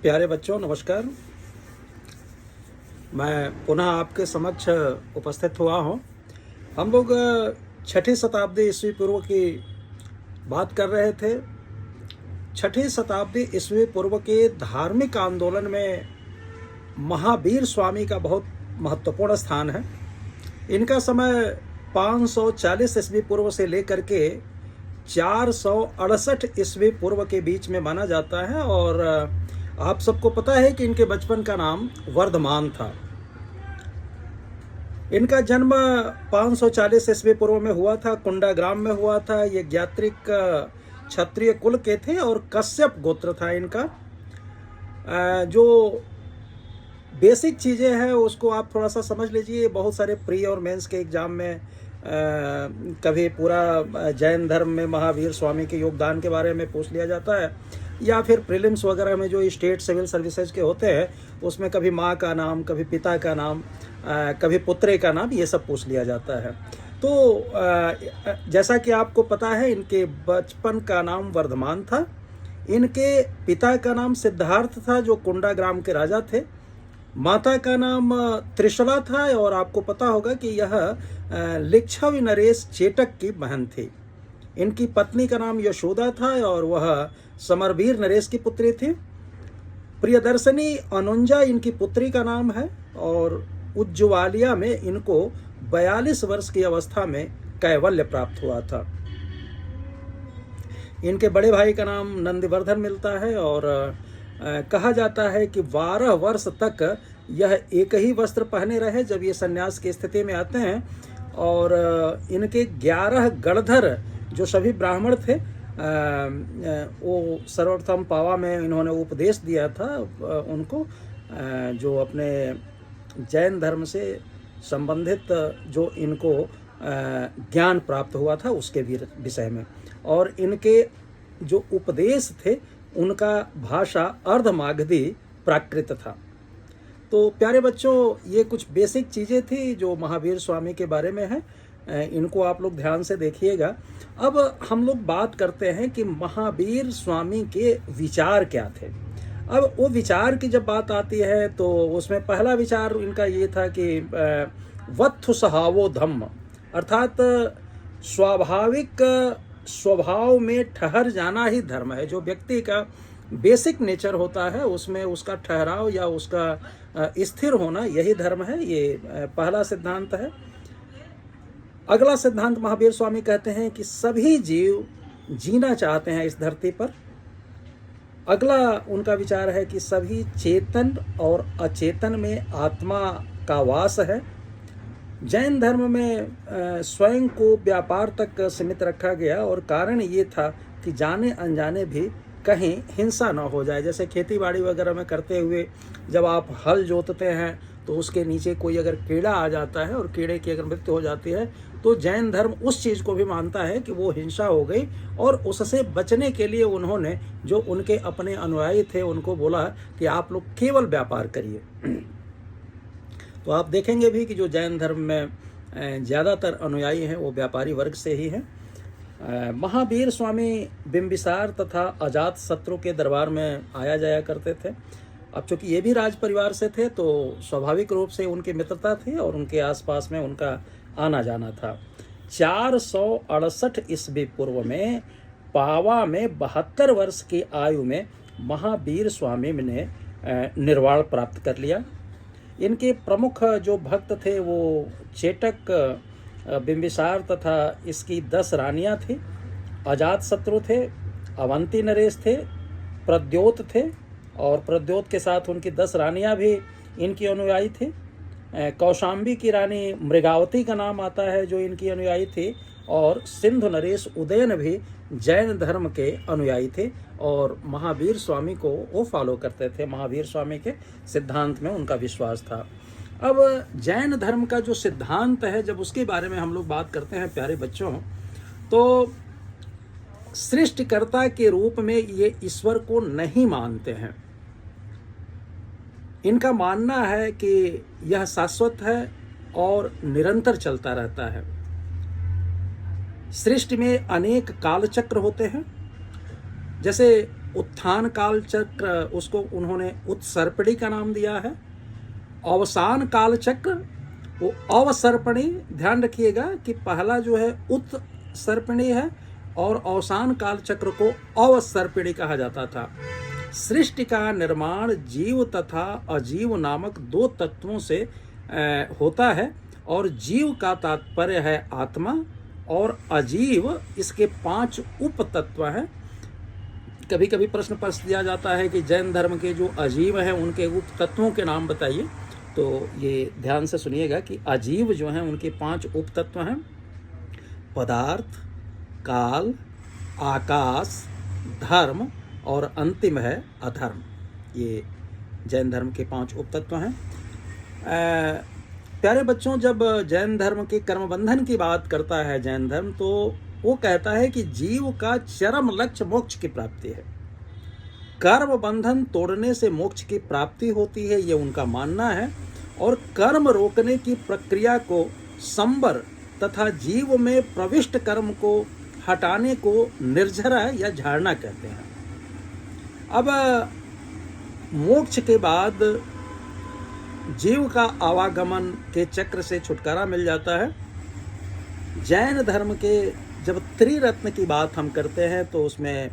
प्यारे बच्चों नमस्कार। मैं पुनः आपके समक्ष उपस्थित हुआ हूँ। हम लोग छठी शताब्दी ईस्वी पूर्व की बात कर रहे थे। छठी शताब्दी ईस्वी पूर्व के धार्मिक आंदोलन में महावीर स्वामी का बहुत महत्वपूर्ण स्थान है। इनका समय 540 ईस्वी पूर्व से लेकर के 468 ईस्वी पूर्व के बीच में माना जाता है और आप सबको पता है कि इनके बचपन का नाम वर्धमान था। इनका जन्म 540 ईस्वी पूर्व में हुआ था, कुंडा ग्राम में हुआ था। ये ज्ञात्रिक क्षत्रिय कुल के थे और कश्यप गोत्र था इनका। जो बेसिक चीज़ें हैं उसको आप थोड़ा सा समझ लीजिए। बहुत सारे प्री और मेंस के एग्ज़ाम में कभी पूरा जैन धर्म में महावीर स्वामी के योगदान के बारे में पूछ लिया जाता है, या फिर प्रीलिम्स वगैरह में जो स्टेट सिविल सर्विसेज के होते हैं उसमें कभी माँ का नाम, कभी पिता का नाम, कभी पुत्रे का नाम, ये सब पूछ लिया जाता है। तो जैसा कि आपको पता है इनके बचपन का नाम वर्धमान था। इनके पिता का नाम सिद्धार्थ था जो कुंडा ग्राम के राजा थे। माता का नाम त्रिशला था और आपको पता होगा कि यह लिच्छवी नरेश चेटक की बहन थी। इनकी पत्नी का नाम यशोदा था और वह समरवीर नरेश की पुत्री थी। प्रियदर्शनी अनुंजा इनकी पुत्री का नाम है और उज्ज्वालिया में इनको 42 वर्ष की अवस्था में कैवल्य प्राप्त हुआ था। इनके बड़े भाई का नाम नंदिवर्धन मिलता है और कहा जाता है कि 12 वर्ष तक यह एक ही वस्त्र पहने रहे जब ये संन्यास की स्थिति में आते हैं। और इनके 11 गणधर जो सभी ब्राह्मण थे वो सर्वप्रथम पावा में इन्होंने उपदेश दिया था उनको, जो अपने जैन धर्म से संबंधित जो इनको ज्ञान प्राप्त हुआ था उसके विषय में। और इनके जो उपदेश थे उनका भाषा अर्धमागधी प्राकृत था। तो प्यारे बच्चों, ये कुछ बेसिक चीज़ें थी जो महावीर स्वामी के बारे में है। इनको आप लोग ध्यान से देखिएगा। अब हम लोग बात करते हैं कि महावीर स्वामी के विचार क्या थे। अब वो विचार की जब बात आती है तो उसमें पहला विचार इनका ये था कि वत्थु सहावो धम्म, अर्थात स्वाभाविक स्वभाव में ठहर जाना ही धर्म है। जो व्यक्ति का बेसिक नेचर होता है उसमें उसका ठहराव या उसका स्थिर होना यही धर्म है। ये पहला सिद्धांत है। अगला सिद्धांत महावीर स्वामी कहते हैं कि सभी जीव जीना चाहते हैं इस धरती पर। अगला उनका विचार है कि सभी चेतन और अचेतन में आत्मा का वास है। जैन धर्म में स्वयं को व्यापार तक सीमित रखा गया और कारण ये था कि जाने अनजाने भी कहीं हिंसा न हो जाए। जैसे खेती बाड़ी वगैरह में करते हुए जब आप हल जोतते हैं तो उसके नीचे कोई अगर कीड़ा आ जाता है और कीड़े की अगर मृत्यु हो जाती है तो जैन धर्म उस चीज़ को भी मानता है कि वो हिंसा हो गई, और उससे बचने के लिए उन्होंने जो उनके अपने अनुयायी थे उनको बोला कि आप लोग केवल व्यापार करिए। तो आप देखेंगे भी कि जो जैन धर्म में ज़्यादातर अनुयायी हैं वो व्यापारी वर्ग से ही हैं। महावीर स्वामी बिंबिसार तथा अजात शत्रु के दरबार में आया जाया करते थे। अब चूँकि ये भी राज परिवार से थे तो स्वाभाविक रूप से उनकी मित्रता थी और उनके आसपास में उनका आना जाना था। 468 ईस्वी पूर्व में पावा में 72 वर्ष की आयु में महावीर स्वामी ने निर्वाण प्राप्त कर लिया। इनके प्रमुख जो भक्त थे वो चेटक, बिंबिसार तथा इसकी 10 रानियां थी, अजात शत्रु थे, अवंती नरेश थे, प्रद्योत थे और प्रद्योत के साथ उनकी 10 रानियां भी इनकी अनुयायी थी। कौशाम्बी की रानी मृगावती का नाम आता है जो इनकी अनुयायी थी, और सिंधु नरेश उदयन भी जैन धर्म के अनुयायी थे और महावीर स्वामी को वो फॉलो करते थे। महावीर स्वामी के सिद्धांत में उनका विश्वास था। अब जैन धर्म का जो सिद्धांत है जब उसके बारे में हम लोग बात करते हैं प्यारे बच्चों, तो सृष्टिकर्ता के रूप में ये ईश्वर को नहीं मानते हैं। इनका मानना है कि यह शाश्वत है और निरंतर चलता रहता है। सृष्टि में अनेक कालचक्र होते हैं। जैसे उत्थान काल चक्र, उसको उन्होंने उत्सर्पिणी का नाम दिया है। अवसान काल चक्र वो अवसर्पिणी, ध्यान रखिएगा कि पहला जो है उत्सर्पिणी है और अवसान काल चक्र को अवसर्पिणी कहा जाता था। सृष्टि का निर्माण जीव तथा अजीव नामक दो तत्वों से होता है और जीव का तात्पर्य है आत्मा और अजीव इसके 5 उप तत्व हैं। कभी कभी प्रश्न पूछ दिया जाता है कि जैन धर्म के जो अजीव हैं उनके उप तत्वों के नाम बताइए, तो ये ध्यान से सुनिएगा कि अजीव जो हैं उनके 5 उप तत्व हैं। पदार्थ, काल, आकाश, धर्म और अंतिम है अधर्म। ये जैन धर्म के 5 उप तत्व हैं। प्यारे बच्चों, जब जैन धर्म के कर्मबंधन की बात करता है जैन धर्म, तो वो कहता है कि जीव का चरम लक्ष्य मोक्ष की प्राप्ति है। कर्म बंधन तोड़ने से मोक्ष की प्राप्ति होती है, ये उनका मानना है। और कर्म रोकने की प्रक्रिया को संबर तथा जीव में प्रविष्ट कर्म को हटाने को निर्जरा या झाड़ना कहते हैं। अब मोक्ष के बाद जीव का आवागमन के चक्र से छुटकारा मिल जाता है। जैन धर्म के जब त्रिरत्न की बात हम करते हैं तो उसमें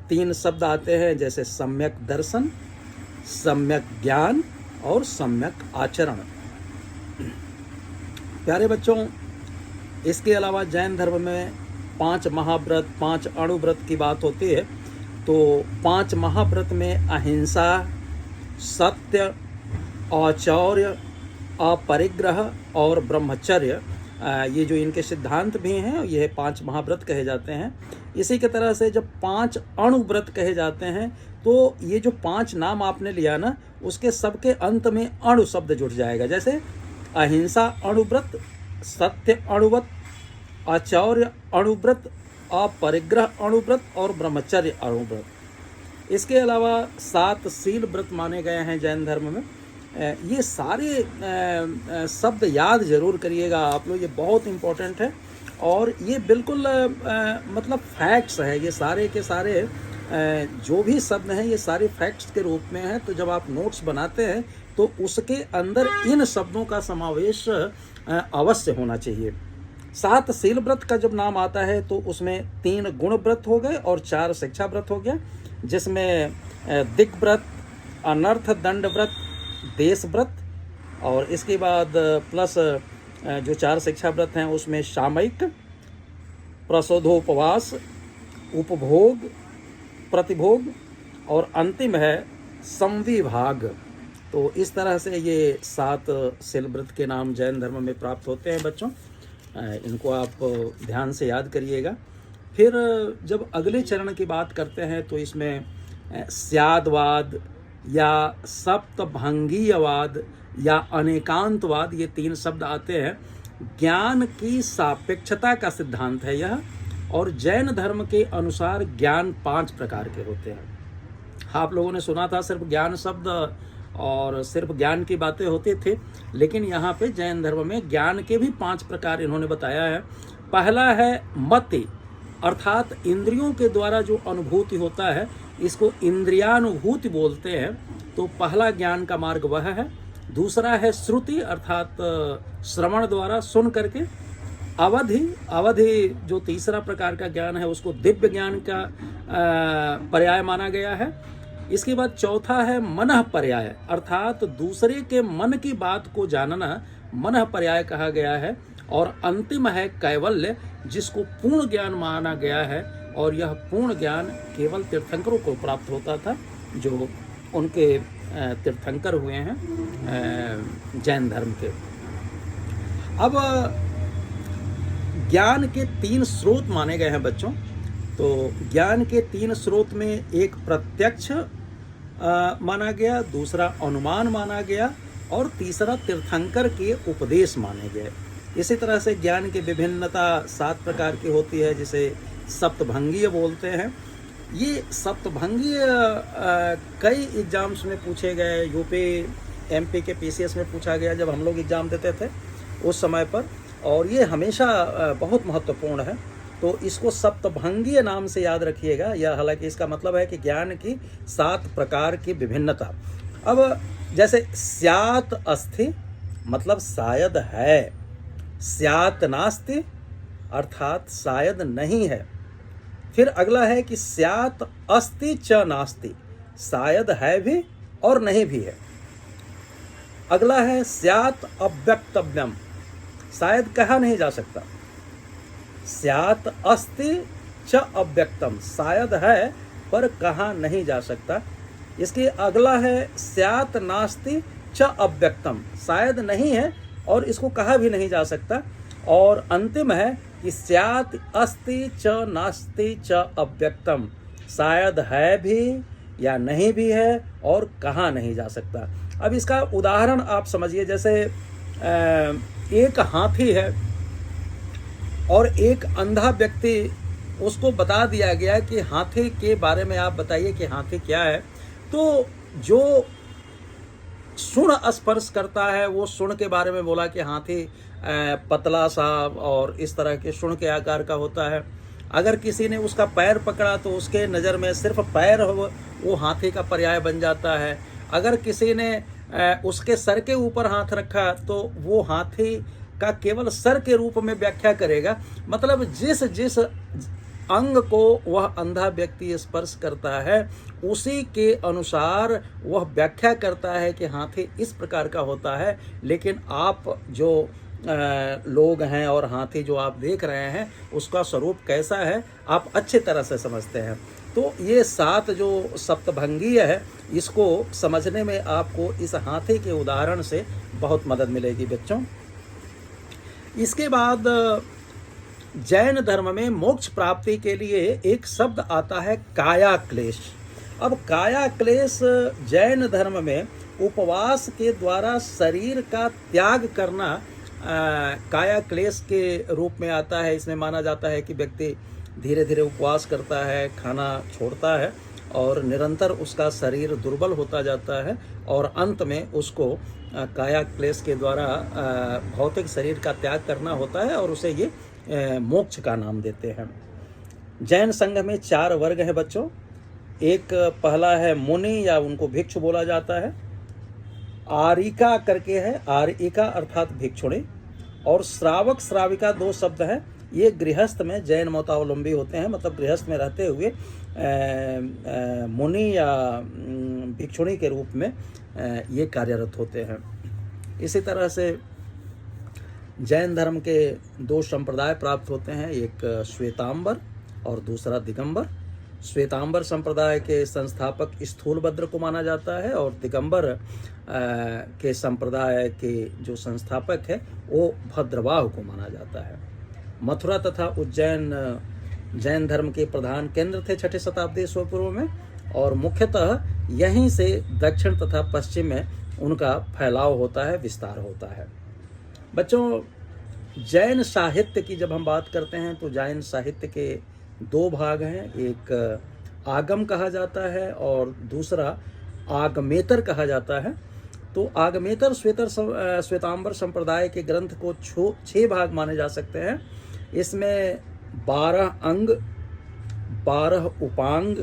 3 शब्द आते हैं, जैसे सम्यक दर्शन, सम्यक ज्ञान और सम्यक आचरण। प्यारे बच्चों, इसके अलावा जैन धर्म में 5 महाव्रत, 5 अणुव्रत की बात होती है। तो 5 महाव्रत में अहिंसा, सत्य, औचौर्य, अपरिग्रह और ब्रह्मचर्य, ये जो इनके सिद्धांत भी हैं, ये 5 महाव्रत कहे जाते हैं। इसी के तरह से जब 5 अणुव्रत कहे जाते हैं, तो ये जो 5 नाम आपने लिया ना, उसके सबके अंत में अणु शब्द जुड़ जाएगा। जैसे अहिंसा अणुव्रत, सत्य अणुव्रत, औचौर्य अणुव्रत, अपरिग्रह अणुव्रत और ब्रह्मचर्य अणुव्रत। इसके अलावा 7 शील व्रत माने गए हैं जैन धर्म में। ये सारे शब्द याद जरूर करिएगा आप लोग, ये बहुत इम्पोर्टेंट है और ये बिल्कुल मतलब फैक्ट्स है। ये सारे के सारे जो भी शब्द हैं ये सारे फैक्ट्स के रूप में हैं। तो जब आप नोट्स बनाते हैं तो उसके अंदर इन शब्दों का समावेश अवश्य होना चाहिए। 7 शील व्रत का जब नाम आता है तो उसमें 3 गुण व्रत हो गए और 4 शिक्षा व्रत हो गया, जिसमें दिग्व्रत, अनर्थ दंड व्रत, देश व्रत और इसके बाद प्लस जो 4 शिक्षा व्रत हैं उसमें सामयिक, प्रसोधोपवास, उपभोग, प्रतिभोग और अंतिम है संविभाग। तो इस तरह से ये 7 शील व्रत के नाम जैन धर्म में प्राप्त होते हैं बच्चों। इनको आप ध्यान से याद करिएगा। फिर जब अगले चरण की बात करते हैं तो इसमें स्यादवाद या सप्तभंगीयवाद या अनेकांतवाद, ये 3 शब्द आते हैं। ज्ञान की सापेक्षता का सिद्धांत है यह, और जैन धर्म के अनुसार ज्ञान 5 प्रकार के होते हैं। आप लोगों ने सुना था सिर्फ ज्ञान शब्द और सिर्फ ज्ञान की बातें होती थी, लेकिन यहाँ पे जैन धर्म में ज्ञान के भी 5 प्रकार इन्होंने बताया है। पहला है मति, अर्थात इंद्रियों के द्वारा जो अनुभूति होता है, इसको इंद्रियानुभूति बोलते हैं। तो पहला ज्ञान का मार्ग वह है। दूसरा है श्रुति, अर्थात श्रवण द्वारा सुन करके। अवधि जो तीसरा प्रकार का ज्ञान है, उसको दिव्य ज्ञान का पर्याय माना गया है। इसके बाद चौथा है मनः पर्याय, अर्थात दूसरे के मन की बात को जानना मनः पर्याय कहा गया है। और अंतिम है कैवल्य, जिसको पूर्ण ज्ञान माना गया है, और यह पूर्ण ज्ञान केवल तीर्थंकरों को प्राप्त होता था जो उनके तीर्थंकर हुए हैं जैन धर्म के। अब ज्ञान के 3 स्रोत माने गए हैं बच्चों। तो ज्ञान के 3 स्रोत में एक प्रत्यक्ष माना गया, दूसरा अनुमान माना गया और तीसरा तीर्थंकर के उपदेश माने गए। इसी तरह से ज्ञान की विभिन्नता 7 प्रकार की होती है, जिसे सप्तभंगीय बोलते हैं। ये सप्तभंगीय कई एग्जाम्स में पूछे गए, यूपी एमपी के पीसीएस में पूछा गया जब हम लोग एग्ज़ाम देते थे उस समय पर, और ये हमेशा बहुत महत्वपूर्ण है। तो इसको सप्तभंगीय नाम से याद रखिएगा। यह हालांकि इसका मतलब है कि ज्ञान की 7 प्रकार की विभिन्नता। अब जैसे स्यात् अस्ति मतलब शायद है, स्यात् नास्ति अर्थात शायद नहीं है। फिर अगला है कि स्यात् अस्ति च नास्ति, शायद है भी और नहीं भी है। अगला है स्यात् अव्यक्तव्यम, शायद कहा नहीं जा सकता। स्यात् अस्ति च अव्यक्तम, शायद है पर कहा नहीं जा सकता। इसके अगला है स्यात् नास्ति च अव्यक्तम, शायद नहीं है और इसको कहा भी नहीं जा सकता। और अंतिम है कि स्यात् अस्ति च नास्ति च अव्यक्तम, शायद है भी या नहीं भी है और कहा नहीं जा सकता। अब इसका उदाहरण आप समझिए, जैसे एक हाथी है और एक अंधा व्यक्ति, उसको बता दिया गया कि हाथी के बारे में आप बताइए कि हाथी क्या है। तो जो सुन स्पर्श करता है वो सुन के बारे में बोला कि हाथी पतला सा और इस तरह के सुन के आकार का होता है। अगर किसी ने उसका पैर पकड़ा तो उसके नज़र में सिर्फ पैर वो हाथी का पर्याय बन जाता है। अगर किसी ने उसके सर के ऊपर हाथ रखा तो वो हाथी का केवल सर के रूप में व्याख्या करेगा। मतलब जिस जिस अंग को वह अंधा व्यक्ति स्पर्श करता है उसी के अनुसार वह व्याख्या करता है कि हाथी इस प्रकार का होता है। लेकिन आप जो लोग हैं और हाथी जो आप देख रहे हैं उसका स्वरूप कैसा है आप अच्छी तरह से समझते हैं। तो ये 7 जो सप्तभंगीय है, इसको समझने में आपको इस हाथी के उदाहरण से बहुत मदद मिलेगी बच्चों। इसके बाद जैन धर्म में मोक्ष प्राप्ति के लिए एक शब्द आता है काया क्लेश। अब काया क्लेश जैन धर्म में उपवास के द्वारा शरीर का त्याग करना काया क्लेश के रूप में आता है। इसमें माना जाता है कि व्यक्ति धीरे धीरे उपवास करता है, खाना छोड़ता है और निरंतर उसका शरीर दुर्बल होता जाता है और अंत में उसको काया क्लेश के द्वारा भौतिक शरीर का त्याग करना होता है और उसे ये मोक्ष का नाम देते हैं। जैन संघ में 4 वर्ग हैं बच्चों। एक पहला है मुनि या उनको भिक्षु बोला जाता है। आरिका करके है, आरिका अर्थात भिक्षुणी, और श्रावक श्राविका 2 शब्द हैं। ये गृहस्थ में जैन मतावलंबी होते हैं, मतलब गृहस्थ में रहते हुए मुनि या भिक्षुणी के रूप में ये कार्यरत होते हैं। इसी तरह से जैन धर्म के 2 संप्रदाय प्राप्त होते हैं, एक श्वेतांबर और दूसरा दिगंबर। श्वेतांबर संप्रदाय के संस्थापक स्थूलभद्र को माना जाता है और दिगंबर के संप्रदाय के जो संस्थापक है वो भद्रवाह को माना जाता है। मथुरा तथा उज्जैन जैन धर्म के प्रधान केंद्र थे 6ठी शताब्दी ईस्वी पूर्व में और मुख्यतः यहीं से दक्षिण तथा पश्चिम में उनका फैलाव होता है, विस्तार होता है। बच्चों, जैन साहित्य की जब हम बात करते हैं तो जैन साहित्य के 2 भाग हैं। एक आगम कहा जाता है और दूसरा आगमेतर कहा जाता है। तो आगमेतर श्वेतांबर संप्रदाय के ग्रंथ को 6 भाग माने जा सकते हैं। इसमें 12 अंग, 12 उपांग,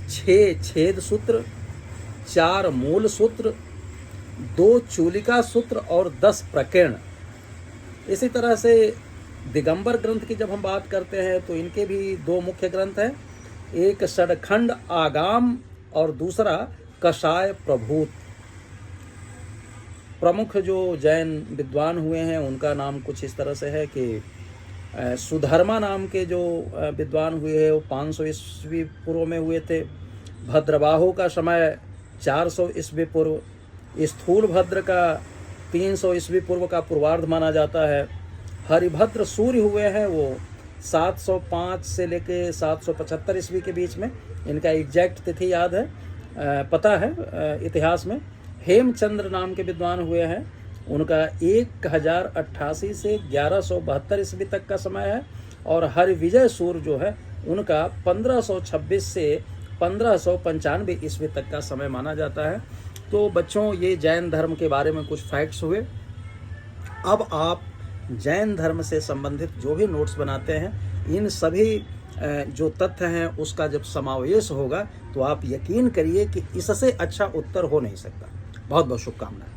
6 छेद सूत्र, 4 मूल सूत्र, 2 चूलिका सूत्र और 10 प्रकीर्ण। इसी तरह से दिगंबर ग्रंथ की जब हम बात करते हैं तो इनके भी 2 मुख्य ग्रंथ हैं, एक षडखंड आगाम और दूसरा कषाय प्रभूत। प्रमुख जो जैन विद्वान हुए हैं उनका नाम कुछ इस तरह से है कि सुधर्मा नाम के जो विद्वान हुए हैं वो 500 ईस्वी पूर्व में हुए थे। भद्रबाहु का समय 400 ईस्वी पूर्व, स्थूलभद्र का 300 ईस्वी पूर्व का पूर्वार्ध माना जाता है। हरिभद्र सूर्य हुए हैं वो 705 से लेके 775 ईस्वी के बीच में, इनका एग्जैक्ट तिथि याद है, पता है इतिहास में। हेमचंद्र नाम के विद्वान हुए हैं, उनका 1088 से 1172 ईस्वी तक का समय है। और हरिविजय सूर्य जो है उनका 1526 से 1595 ईस्वी तक का समय माना जाता है। तो बच्चों, ये जैन धर्म के बारे में कुछ फैक्ट्स हुए। अब आप जैन धर्म से संबंधित जो भी नोट्स बनाते हैं इन सभी जो तथ्य हैं उसका जब समावेश होगा तो आप यकीन करिए कि इससे अच्छा उत्तर हो नहीं सकता। बहुत बहुत शुभकामनाएं।